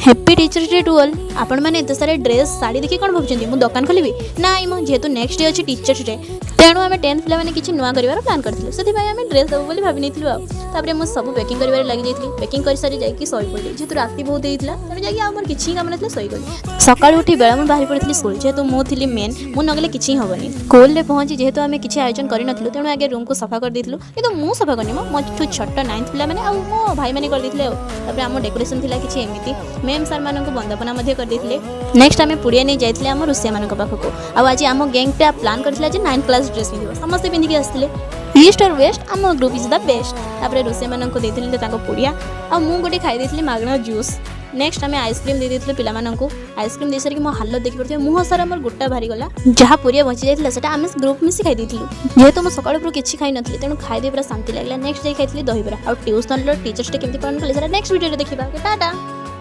Happy teachers day to all. आपण मैंने एत सारे ड्रेस साड़ी देखिए कौन भाई मुझे दुकान खोलि ना मो जेहेतु नेक्स्ट डे अच्छी टीचर्स डे तेणु आम 10th पिला मैंने किसी नुआ कर प्लान करते से ड्रेस देव बोली भाभी नहीं मुझे सब पैकिंग कर लगी जाइए पैकिंग कर सारी जाकि शई पड़ी जेहतु राति बहुत होता तेणु जाकि आम किसी काम ना शई गली सका उठी बेला मुझे बाहरी पड़ी स्कूल जेहतु मुझे मेन मुझे नगले किसी हेनी स्कूल में पहुँची जेहतु आम किसी आयोजन करूँ तेणु आगे रूम को सफा कर देलु कि मुझे सफा करनी मो छोट 9th पिला मैंने मो भाई मैंने करते आम डेकोरेशन थी किसी एमती मैम सार मान वंदना करते नेक्स्ट आम पुड़िया नहीं जाइए आम रोसिया मान पाखक आज आम गैंगटा प्लान करथिला जे 9th क्लास ड्रेस पिंध समस्ते पिंधिकी आसते ईस्ट और वेस्ट आम ग्रुप इज द बेस्ट तापर रोसिया मान पुड़िया आ मु गोटे खाई मागणा जूस नेक्स्ट आम आइसक्रीम दे देते पिलामानंकु आइसक्रीम दे सारी मो हालत देखि पड़थि मुह सारा मोर गोटा भारी गला जहाँ पुरिया बची जाइतिला सेटा आम ग्रुप मिसी खाई देथिलु जेहेतु मो सकाळ पुरो किछि खाई नथली तेणु खाई दे पूरा शांति लागला नेक्स्ट डे खाइतली दहीबरा आ ट्यूशन रो टीचर्स डे केमति पालन कले सेटा नेक्स्ट वीडियो रे देखिबा टाटा।